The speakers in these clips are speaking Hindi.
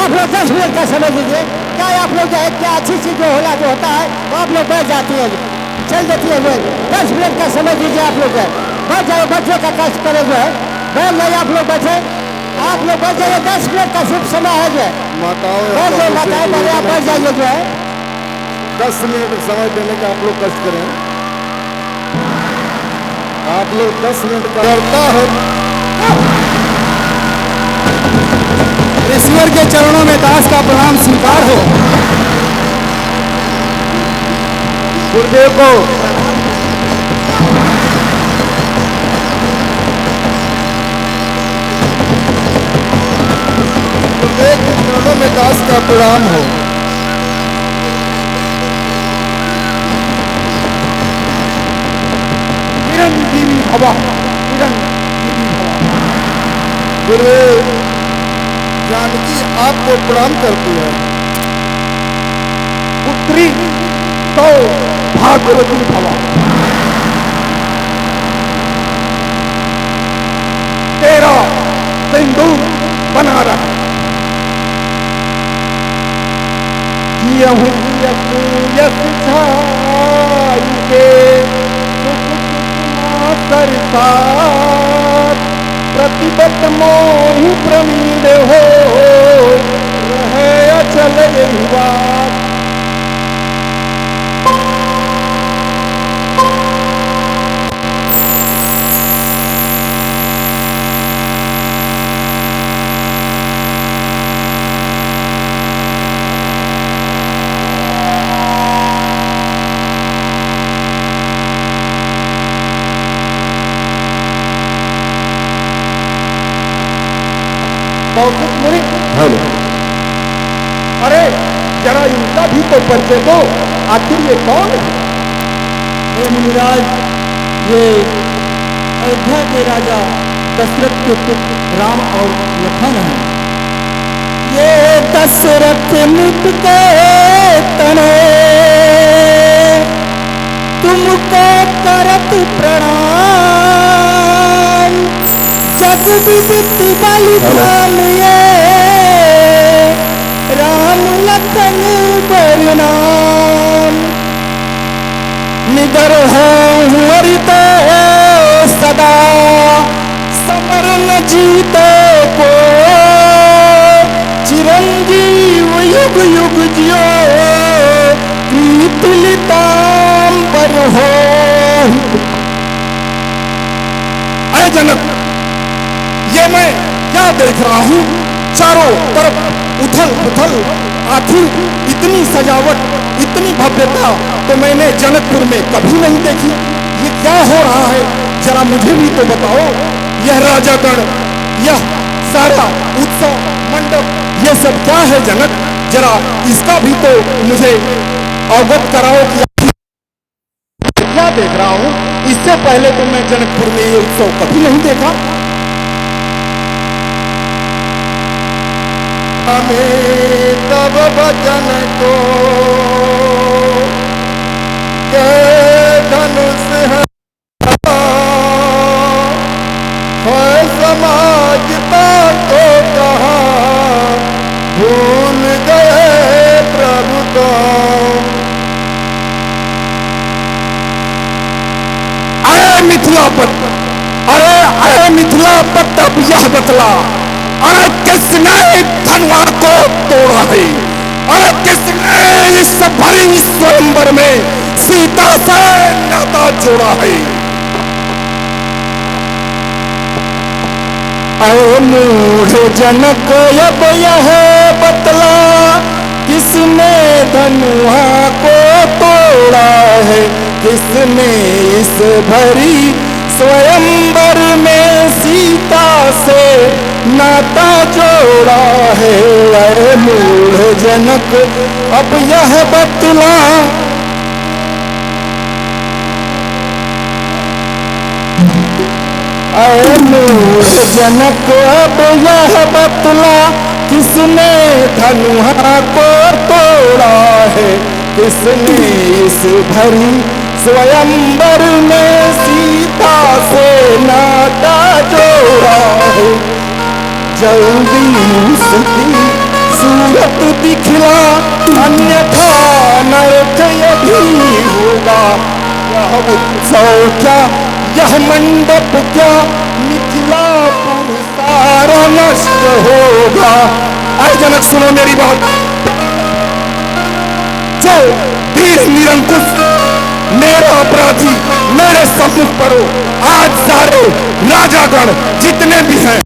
आप लोग 10 मिनट का समय दीजिए। क्या आप लोग जो है क्या अच्छी चीज जो होला जो होता है वो आप लोग बैठ जाती है, चल देती है। 10 मिनट का समय दीजिए। आप लोग बैठ जाए, बच्चों का कष्ट करे जो है बैठ जाइए। आप लोग बैठे, आप लोग बैठ जाइए। 10 मिनट का शुभ समय है जो है। माताएं पहले आप बैठ जाइए जो है। 10 मिनट समय देने का आप लोग कष्ट करें। आप लोग 10 मिनट का करता है। ईश्वर के चरणों में दास का प्रणाम स्वीकार हो। गुरुदेव को गुरुदेव के चरणों में दास का प्रणाम हो। चिरंजीवी भव, चिरंजीवी भव। गुरुदेव जानकी आपको प्रणाम करती है। पुत्री तो भागवती भव। तेरा सिंदूर बना रहा। यश छाई के सरसात प्रतिबद्ध मोहि प्रमीद हो रहे अचल यही बात। मुनि, अरे जरा इनका भी तो परिचय दो, आखिर ये कौन है? हे मुनिराज, ये अयोध्या के राजा दशरथ के पुत्र राम और लखन हैं। ये दशरथ मुख के तने तुमको करत प्रणाम। जग विदित बलिधाम ये राम लखन बरनाम। निडर हो हरित सदा समर न जीते को। चिरंजीव युग युग जियो प्रीतलितांबर हो। अय जनक, ये मैं क्या देख रहा हूँ? चारों तरफ उथल पुथल, आखिर इतनी सजावट, इतनी भव्यता तो मैंने जनकपुर में कभी नहीं देखी। ये क्या हो रहा है, जरा मुझे भी तो बताओ। यह राजागण, यह सारा उत्सव मंडप, ये सब क्या है जनक? जरा इसका भी तो मुझे अवगत कराओ कि क्या देख रहा हूँ। इससे पहले तो मैं जनकपुर में ये उत्सव कभी नहीं देखा। हमें तब वचन को के धनुष है समाजता को कहा भूल गए प्रभु को। अरे मिथिलापत, अरे मिथिलापत, अब यह बतला, अरे किसने धनवा को तोड़ा है? अरे किसने इस भरी स्वयंवर में सीता से नाता जोड़ा है? अरे मूढ़ जनक अब यह बतला, किसने धनुआ को तोड़ा है? किसने इस भरी स्वयंवर में सीता से नाता जोड़ा है? अरे मूढ़ जनक अब यह बतला, अरे मूढ़ जनक अब यह बतला, किसने धनुहा को तोड़ा है? किसने इस भरी स्वयंवर में सीता से नाता जोड़ा है? जल्दी उसकी सूरत दिखला, अन्यथा नरक यही होगा। यह उत्सव क्या, यह मंडप क्या, मिथिलापुर सारा नष्ट होगा। आए जनक सुनो मेरी बात, जो वीर निरंकुश मेरा अपराधी मेरे सम्मुख परो, आज सारे राजागण जितने भी हैं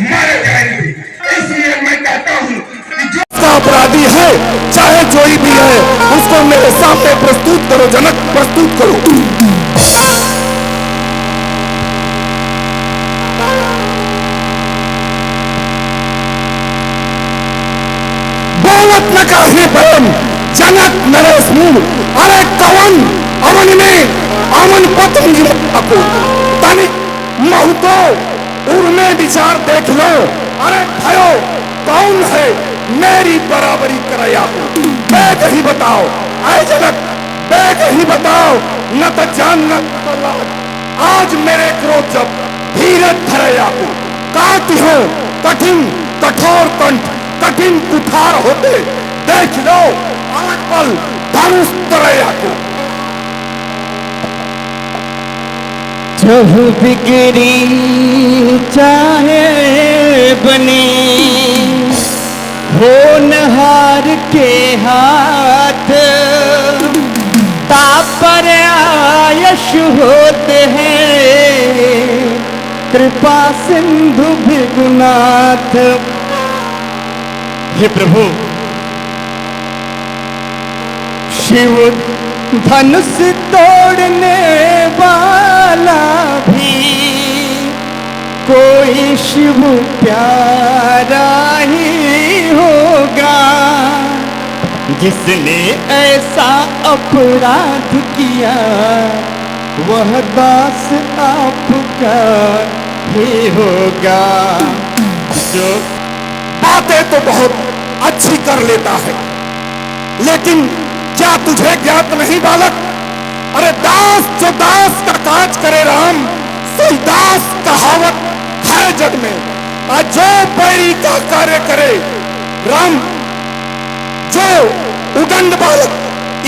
मारे जाएंगे। इसलिए मैं कहता हूं कि जो अपराधी है चाहे कोई भी है, उसको मेरे सामने प्रस्तुत करो जनक, प्रस्तुत करो। बोलत न काहे परम जनक नरेश मुंह, अरे कवन अवन में अवन पत्नी को तनिक महतो उर्मे विचार देख लो। अरे भयो कौन है मेरी बराबरी कराया को, बैग ही बताओ। आए जनक बैग ही बताओ, न तो जान न तो लाज। आज मेरे क्रोध जब धीरज धरया को काटी हो कठिन कठोर कंठ, कठिन कुठार होते देख लो आज पल धनुष तरया को। जब बिगड़ी चाहे बनी हो नहार के हाथ, तापर आयश होते हैं कृपा सिंधु भृगुनाथ। हे प्रभु, शिव धनुष तोड़ने वाला भी कोई शिव प्यारा ही होगा, जिसने ऐसा अपराध किया वह दास आपका ही होगा। जो बातें तो बहुत अच्छी कर लेता है, लेकिन क्या तुझे ज्ञात नहीं बालक? अरे दास जो दास का काज करे राम, सही दास कहावत है जग में। जो पैरी का कार्य करे राम, जो उदंड बालक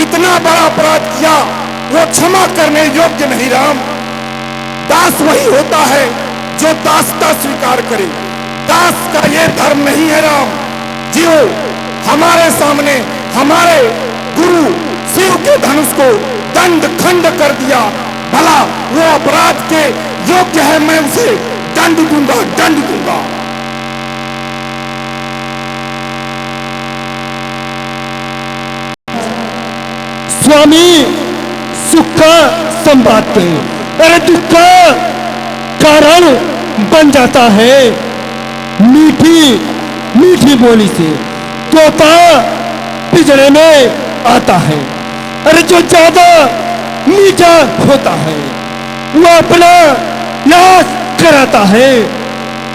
इतना बड़ा अपराध किया वो क्षमा करने योग्य नहीं राम। दास वही होता है जो दासता स्वीकार करे, दास का ये धर्म नहीं है राम। जियो हमारे सामने हमारे गुरु शिव के धनुष को दंड खंड कर दिया, भला वो अपराध के योग्य है, मैं उसे दंड दूंगा, दंड दूंगा। स्वामी सुख का संवाद, अरे दुख का कारण बन जाता है मीठी मीठी बोली से। तोता पिंजरे में आता है, अरे जो ज्यादा मीठा होता है वो अपना नाश कराता है।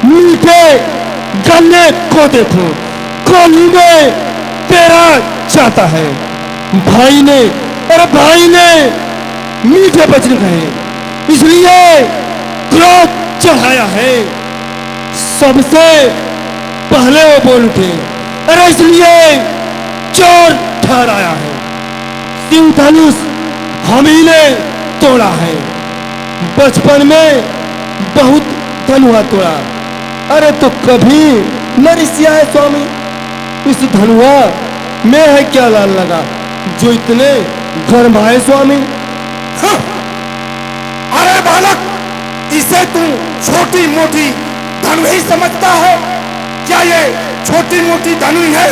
मीठे गन्ने को देखो, कोली में पेरा जाता है। भाई ने, अरे भाई ने मीठे वचन कहे, इसलिए क्रोध चढ़ाया है। सबसे पहले वो बोल उठे, अरे इसलिए चोर ठहराया है। शिव धनुष हम ही ने तोड़ा है, बचपन में बहुत धनुआ तोड़ा। अरे तो कभी न रिसिया है स्वामी, इस धनुआ में है क्या लाल लगा जो इतने गरमाए स्वामी। हाँ। अरे बालक, इसे तू छोटी मोटी धनु ही समझता है क्या? ये छोटी मोटी धनु है?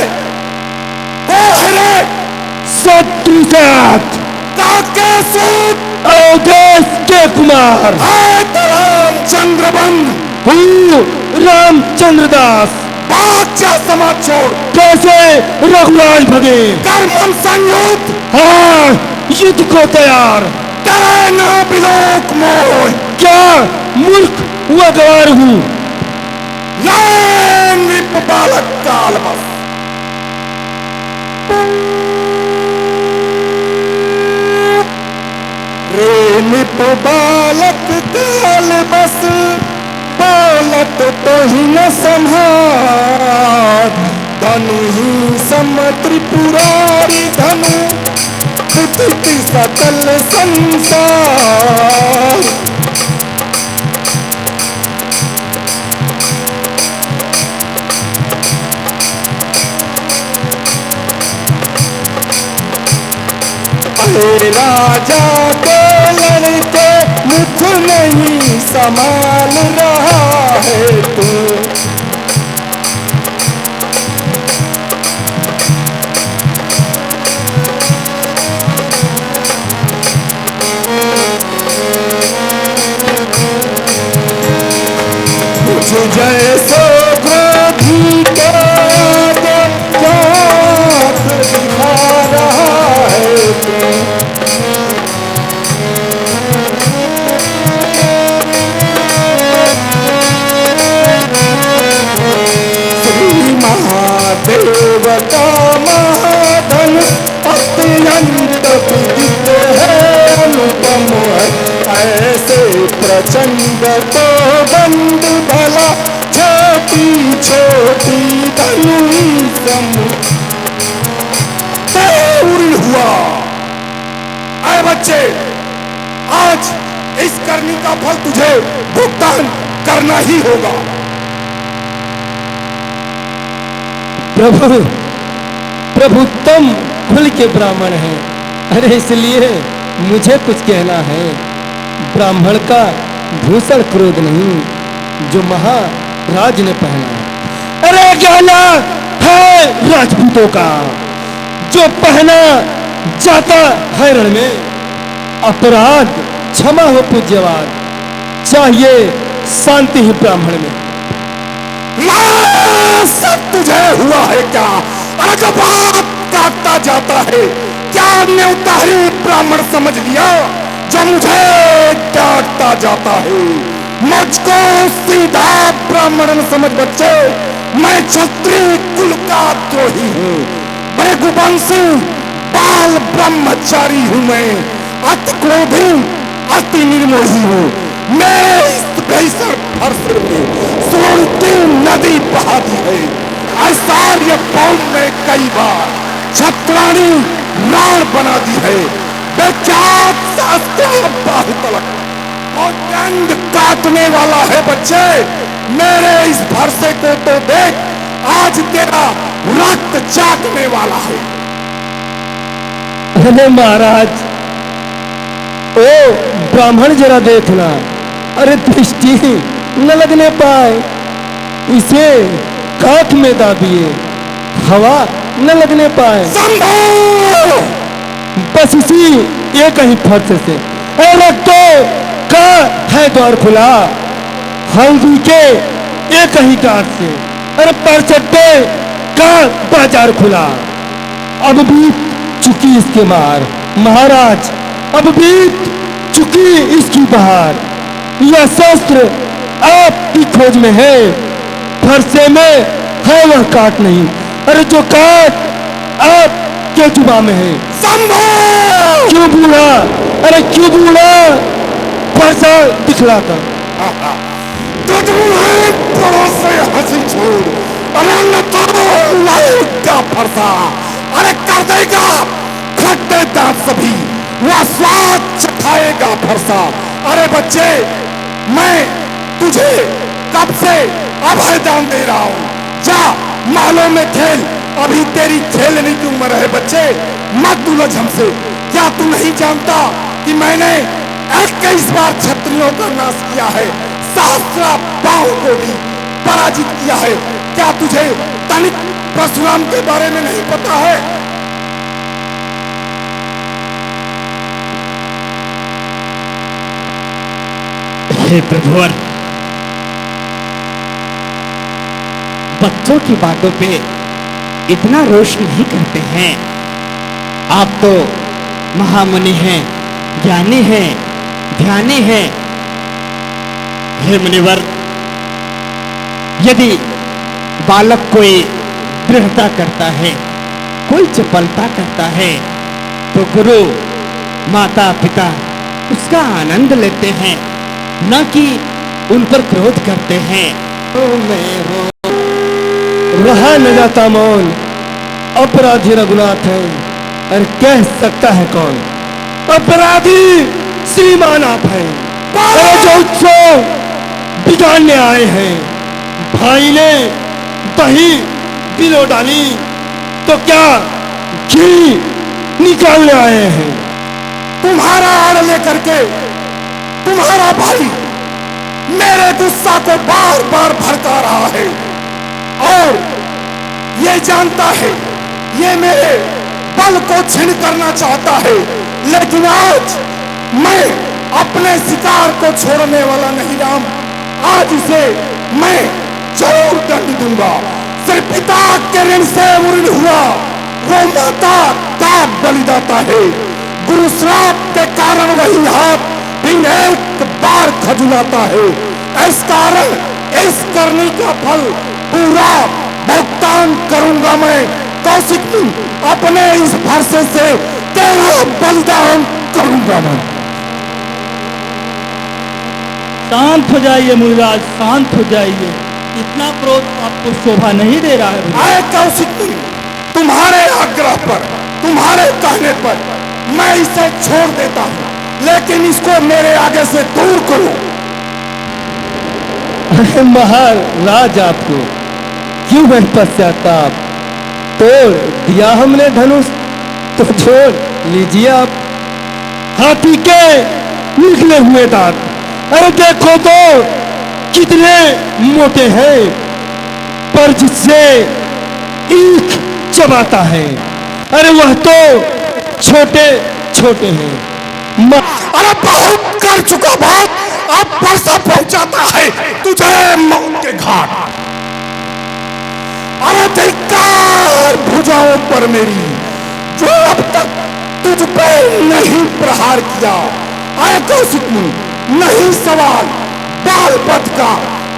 ओ हरे शत्रुघ्न काके सूत अवधेश के कुमार, रामचंद्र बंद हूँ रामचंद्र दास। बात क्या समाज छोड़, कैसे रघुराज भगे, कर्म संयुक्त, हाँ युद्ध को तैयार। करे न बिलोक मोह, क्या मूर्ख व गवार हूँ, नृप बालक काल बस। रे नृप बालक काल बस, बालक तो ही न संहार, धनु ही सम त्रिपुरारी धनु उदित सकल संसार। राजा के लड़के मुख नहीं संभाल रहा है तू, कुछ जैसो क्रोधी के आगे क्या दिखा रहा है तू। देवता महाधन अत्यंत विदित है, अनुपम है ऐसे प्रचंड तो बंद भला, छोटी छोटी धनु सम पूरी हुआ। आए बच्चे, आज इस करनी का फल तुझे भुगतान करना ही होगा। प्रभु, प्रभु तुम खुल के ब्राह्मण हैं, अरे इसलिए मुझे कुछ कहना है। ब्राह्मण का भूषण क्रोध नहीं, जो महाराज ने पहना। अरे गहना है राजपूतों का, जो पहना जाता है रण में। अपराध क्षमा हो पूज्यवाद, चाहिए शांति ही ब्राह्मण में। सब तुझे हुआ है क्या? अरे जो बात काटता जाता है, क्या न्योताही ब्राह्मण समझ लिया? जो मुझे डांटता जाता है, मुझको सीधा ब्राह्मण न समझ बच्चे। मैं क्षत्रिय कुल का द्रोही हूँ, भृगुवंशी बाल ब्रह्मचारी हूँ। मैं अति क्रोधी अति निर्मोही हूँ। मैं इस भीषण फर्श में सोनती नदी बहा दी है। आचार्य पौन में कई बार छत्राणी राण बना दी है। विख्यात शास्त्र बाहुतलक और दंड काटने वाला है बच्चे। मेरे इस भरसे को तो देख, आज तेरा रक्त चाटने वाला है। अरे महाराज, ओ ब्राह्मण जरा देखना, अरे दृष्टि न लगने पाए, इसे काठ में दाबिए, हवा न लगने पाए। बस इसी एक ही फर्श से रखो का है द्वार खुला, हल्दी के एक ही डांट से। अरे परचट्टे का बाजार खुला। अब बीत चुकी इसके मार महाराज, अब बीत चुकी इसकी बहार। यह शस्त्र आपकी खोज में है, फरसे में है वह काट नहीं। अरे जो काट आपके जुबा में है। क्यों बूढ़ा, अरे क्यों बूढ़ा फरसा दिखलाता। से हंसी छोड़, अरे न तो लाएगा फरसा, अरे कर देगा खट्टे दांत सभी, वह स्वाद चखाएगा फरसा। अरे बच्चे, मैं तुझे कब से अभय दान दे रहा हूँ, जा मालों में खेल, अभी तेरी खेलने की उम्र है बच्चे। मत उलझ हमसे। क्या तू नहीं जानता कि मैंने 21 बार क्षत्रियों का नाश किया है, सहस्रा बाहु को भी पराजित किया है। क्या तुझे तनिक परशुराम के बारे में नहीं पता है? हे प्रभुवर, बच्चों की बातों पे इतना रोष नहीं करते हैं। आप तो महामुनि हैं, ज्ञानी हैं, ध्यानी हैं। हे मुनिवर, यदि बालक कोई दृढ़ता करता है, कोई चपलता करता है, तो गुरु माता पिता उसका आनंद लेते हैं, न कि उन पर क्रोध करते हैं। मैं हूँ। रहा न जाता मौन, अपराधी रघुनाथ है, और कह सकता है कौन? अपराधी श्रीमान आप हैं, और जो उत्सव बिगाड़ने आए हैं। भाई ने दही पिलो डाली तो क्या घी निकालने आए हैं? तुम्हारा आड़ लेकर के तुम्हारा भाई मेरे गुस्सा को बार बार भड़का रहा है, और ये जानता है ये मेरे बल को छीन करना चाहता है। लेकिन आज मैं अपने शिकार को छोड़ने वाला नहीं राम। आज इसे मैं जरूर दंड दूंगा। सिर्फ पिता के ऋण से ऋण हुआ वो माता का बलिदाता है। गुरु श्राप के कारण वही हाथ दिन एक बार खजुलाता है। इस कारण इस करनी का फल पूरा भुगतान करूंगा मैं। कौशिक अपने इस भरसे से तेरा बलिदान करूंगा मैं। शांत हो जाइए मुनिराज, शांत हो जाइए। इतना क्रोध आपको शोभा नहीं दे रहा है। आए कौशिक, तुम्हारे आग्रह पर, तुम्हारे कहने पर मैं इसे छोड़ देता हूँ, लेकिन इसको मेरे आगे से दूर करो। अरे महाराज, आपको क्यों है पश्चाताप? तोड़ दिया हमने धनुष तो छोड़ लीजिए आप। हाथी के निकले हुए दांत, अरे देखो तो कितने मोटे हैं, पर जिससे ईख चबाता है, अरे वह तो छोटे छोटे हैं। अरे बहुत कर चुका बात, अब परसा पहुंचाता है तुझे मौत के घाट। अरे धिक्कार भुजाओं पर मेरी, जो अब तक तुझ पे नहीं प्रहार किया। आए कौशिक, नहीं सवाल बाल पथ का।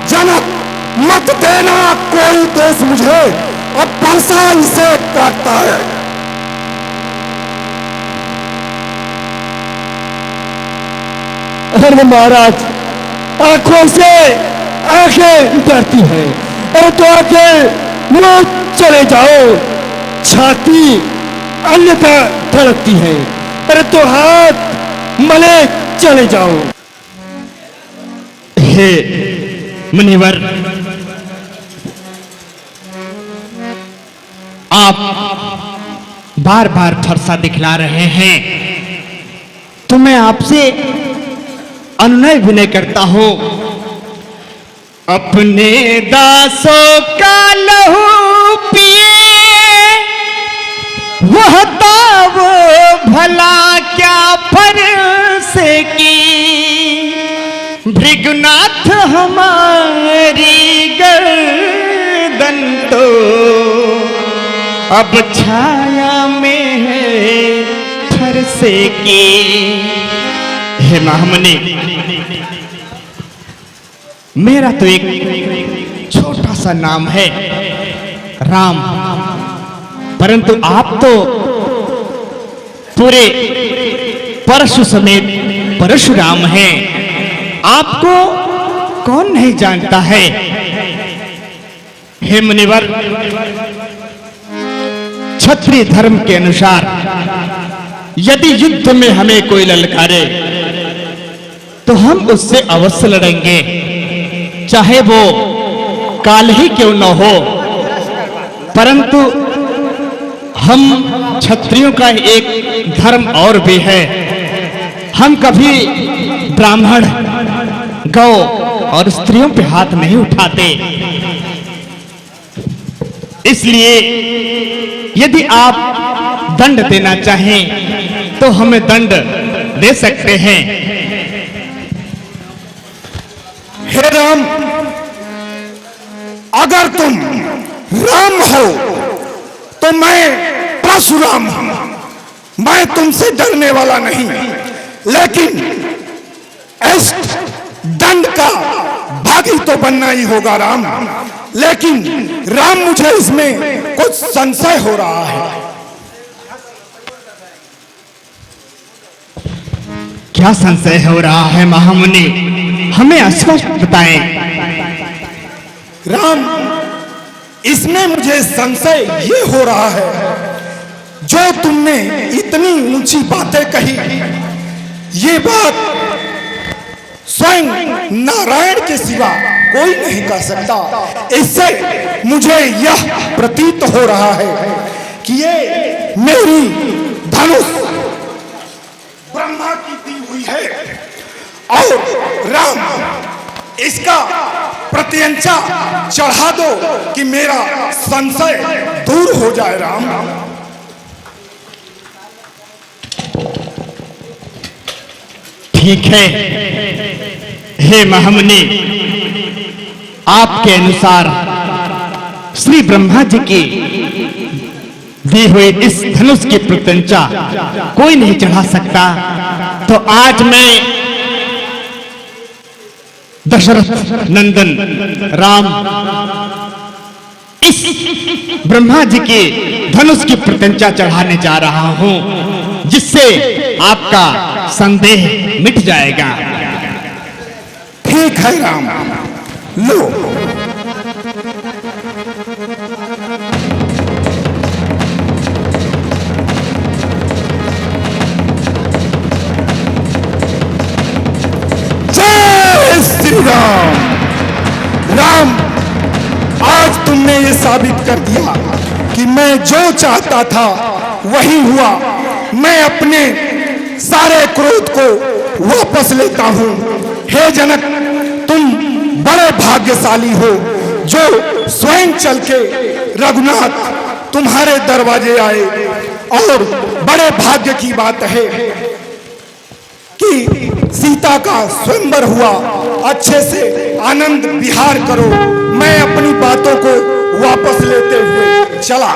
जनक मत देना कोई दोष मुझे, अब परसा इसे काटता है। अरे महाराज, आंखों से आंखें उतरती हैं, अरे तो आंखें मुंह चले जाओ। छाती अन्यथा धड़कती है, अरे तो हाथ मले चले जाओ। हे मुनिवर, आप बार बार फरसा दिखला रहे हैं, तो मैं आपसे अनुनय विनय करता हूं। अपने दासों का लहू पिए वह ताव भला क्या फर्ज की। भृगुनाथ हमारी गर्दन तो अब छाया में है फरसे की। हे महामुनि, मेरा तो एक छोटा सा नाम है राम, परंतु आप तो पूरे परशु समेत परशुराम हैं। आपको कौन नहीं जानता है। हे मुनिवर, क्षत्रिय धर्म के अनुसार यदि युद्ध में हमें कोई ललकारे तो हम उससे अवश्य लड़ेंगे, चाहे वो काल ही क्यों न हो। परंतु हम क्षत्रियों का एक धर्म और भी है, हम कभी ब्राह्मण, गौ और स्त्रियों पे हाथ नहीं उठाते। इसलिए यदि आप दंड देना चाहें तो हमें दंड दे सकते हैं। हे राम, अगर तुम राम हो तो मैं परशुराम हूं। मैं तुमसे डरने वाला नहीं, लेकिन इस दंड का भागी तो बनना ही होगा राम। लेकिन राम, मुझे इसमें कुछ संशय हो रहा है। क्या संशय हो रहा है महामुनि, हमें स्पष्ट बताएं। राम, इसमें मुझे संशय ये हो रहा है, जो तुमने इतनी ऊंची बातें कही, ये बात स्वयं नारायण के सिवा कोई नहीं कर सकता। इससे मुझे यह प्रतीत हो रहा है कि ये मेरी धनुष ब्रह्मा की दी हुई है। और राम, इसका प्रत्यंचा चढ़ा दो कि मेरा संशय दूर हो जाए। राम, ठीक है हे महामुनि, आपके अनुसार श्री ब्रह्मा जी की दी हुई इस धनुष की प्रत्यंचा कोई नहीं चढ़ा सकता। तो आज मैं दशरथ नंदन राम इस ब्रह्मा जी के धनुष की प्रत्यंचा चढ़ाने जा रहा हूं, जिससे आपका संदेह मिट जाएगा। ठीक है राम, लो। जय श्री राम। राम, आज तुमने ये साबित कर दिया कि मैं जो चाहता था वही हुआ। मैं अपने सारे क्रोध को वापस लेता हूं। हे जनक, तुम बड़े भाग्यशाली हो जो स्वयं चल के रघुनाथ तुम्हारे दरवाजे आए। और बड़े भाग्य की बात है कि सीता का स्वयंवर हुआ। अच्छे से आनंद विहार करो। मैं अपनी बातों को वापस लेते हुए चला।